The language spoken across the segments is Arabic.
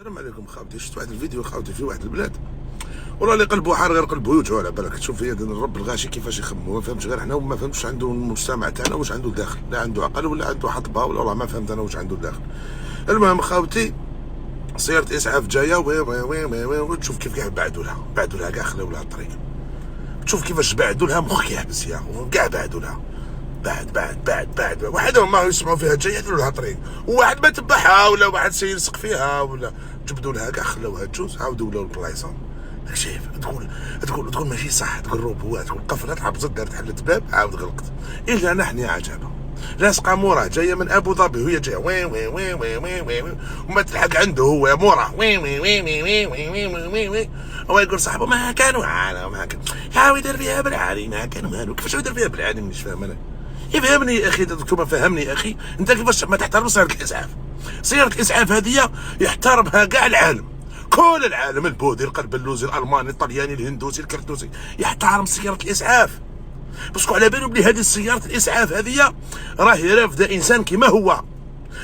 السلام عليكم خاوتي. شفت واحد الفيديو خاوتي في واحد البلاد والله اللي قلبو حار غير قلبو يوجعو على بالك. تشوف هي الرب الغاشي كيفاش يخمو، ما فهمتش غير حنا وما فهمتش عنده المجتمع تاعنا واش عنده داخل، لا عنده عقل ولا عنده حطبه ولا والله ما فهمت انا واش عنده داخل. المهم خاوتي سيارة اسعاف جايه وتشوف كيف كاع بعدوا لها كاع خلاو لها الطريق. تشوف كيفاش بعدوا لها مخك يحبس يا كاع بعدوا لها بعد وحدهم ما يسمعوا فيها جايه يديروا لها طريق، وواحد ما تبعها ولا واحد سيلصق فيها ولا جبدوا لها كاع خلاوها تجوز عاودوا ولاو البلايصه. راك شايف تقول ماشي صح، تقول روبوات تقول قفلت حبزت دارت حلت باب عاود غلقت. الا نحن عجبه لاصقه موراه جايه من ابو ظبي وهي جايه وين وين وين وين وين وين وما تلحق عنده هو موراه وين وين وين وين وين وين وين وين هو يقول صاحبه ما كانوا عالم ما كان حاول يدير فيها بالعالي ما كانوا مالو. كيفاش يدير فيها بالعالي مانيش فاهم انا. يفهمني يا اخي دكتور، فهمني يا اخي انت كيفاش ما تحترم سياره الاسعاف؟ سياره الاسعاف هذه يحترمها كاع العالم، كل العالم، البوذي القلب اللوزي الالماني الطلياني الهندوسي الكرتوسي يحترم سياره الاسعاف. باسكو على بالو بلي هذه سياره الاسعاف هذه راهي رافده انسان كيما هو،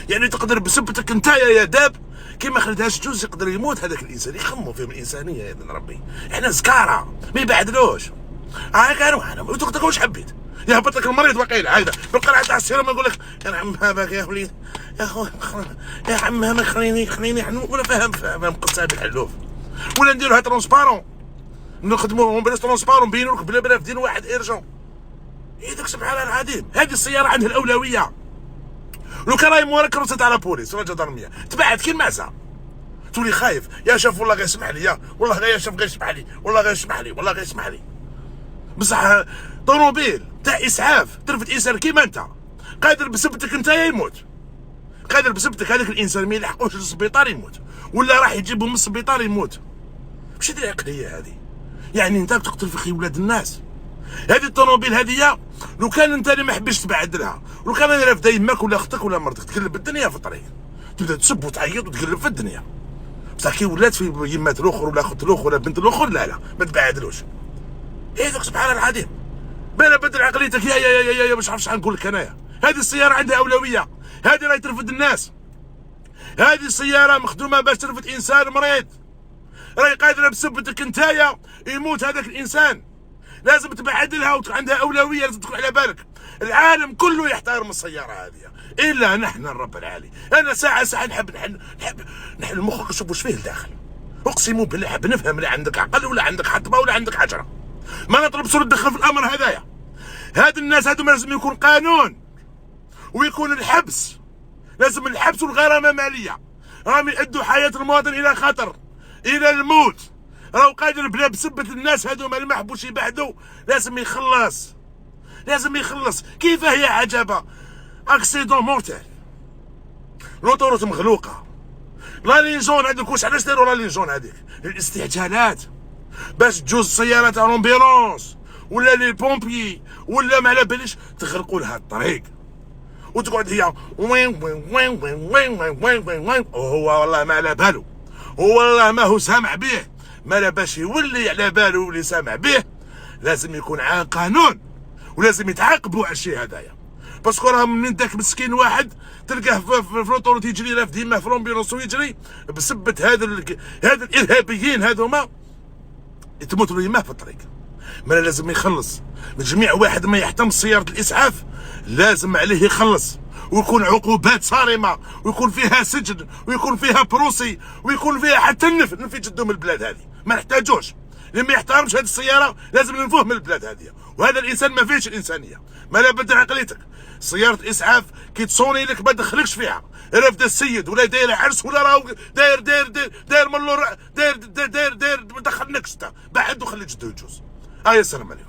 يعني تقدر بسبتك انت يا داب كيما خليتهاش جوز يقدر يموت هذاك الانسان. يخموا فيه من الانسانيه يا ابن ربي، احنا زكاره ما يبعدلوش. كانوا انا وتقدر واش حبيت يهبط لك المريض وقيل هذا بالقرعه تاع السيرم يقول لك يا عم هذاك يا وليد يا خو يا عم هذا خليني ولا فاهم قصه بالحلوف ولا نديروها ترونسبارون، نخدموا بلاش ترونسبارون نبينوا لك بلا في دين واحد ايرجون. يدك سبحان العظيم هذه السياره عندها الاولويه. لو كان راهي مورا كروسه تاع لابوليس ولا جدرميه تبعد كي المعزه تولي خايف يا شاف والله غير اسمح لي والله غير شاف غير اسمح لي والله غير اسمح لي بصح طوموبيل تاع اسعاف ترفد انسان كيما انت قادر بسبتك انت يموت، قادر بسبتك هذاك الانسان ما يلحقوش للسبيطار يموت ولا راح يجيبهم من السبيطار يموت. واش هذه العقليه هذه؟ يعني انت تقتل في خي ولاد الناس. هذه الطوموبيل هذه لو كان انت اللي ما حبيتش تبعد لها، لو كان انا رافده يماك ولا اختك ولا مرتك تقلب الدنيا في الطريق، تبدا تسب وتعيط وتقلب في الدنيا. بصح كي ولات في يمات الاخر ولا اخت الاخر ولا بنت الاخر لا ما تبعدلوش. هذاك سبحان العظيم بلا بدل عقليتك يا مش عارف شحال نقول لك انايا. هذه السياره عندها اولويه، هذه راهي ترفد الناس، هذه السياره مخدومه باش ترفد انسان مريض، راهي قادره بسبتك انتايا يموت هذاك الانسان. لازم تبعد لها وعندها اولويه، لازم تكون على بالك. العالم كله يحترم السياره هذه الا نحن الرب العالي. انا ساعه نحب مخك نشوف واش فيه الداخل. اقسم بالله حاب نفهم لا عندك عقل ولا عندك حطبه ولا عندك حجره. ما نطلب صورة تدخل في الامر هذايا. هاد الناس هادو لازم يكون قانون ويكون الحبس، لازم الحبس والغرامه ماليه. راهم يؤدوا حياه المواطن الى خطر الى الموت. راهو قادر بلا بسبه الناس هادو اللي ما حبوش يبعدوا لازم يخلص. كيف هي عجبه اكسيدون مورتال، لوطوروت مغلوقه، لا لين جون هذوك. واش علاش داروا لا لين جون هذيك؟ للاستعجالات باش تجوز سيارات امبيلونس ولا لي بومبي ولا ما على باليش تغرقوا لها الطريق وتقعد هي وين وين وين وين وين وين وين وين وين وهو والله ما على بالو، والله ما هو سامع به، ما لا باش يولي على بالو واللي سامع به. لازم يكون قانون ولازم يتعاقبوا على الشيء هذايا. باسكو راه من داك مسكين واحد تلقاه في لوطوريت يجري لا في ديما في لومبيلونس ويجري بسبه هذا الارهابيين هذوما تموت له يماه في الطريق. ما لازم يخلص من جميع واحد ما يحترم سياره الاسعاف، لازم عليه يخلص ويكون عقوبات صارمه ويكون فيها سجن ويكون فيها بروسي ويكون فيها حتى النفي جدو من البلاد هذه. ما نحتاجوش اللي ما يحترمش هذه السياره لازم ننفوه من البلاد هذه. وهذا الانسان ما فيهش الانسانيه. ما لا بدل عقليتك. سياره الاسعاف كي تصوني لك ما تدخلكش فيها، رافده السيد ولا داير عرس ولا راهو داير من داير ما دخلناكش انت بعد وخلي جدو يجوز. السلام عليكم.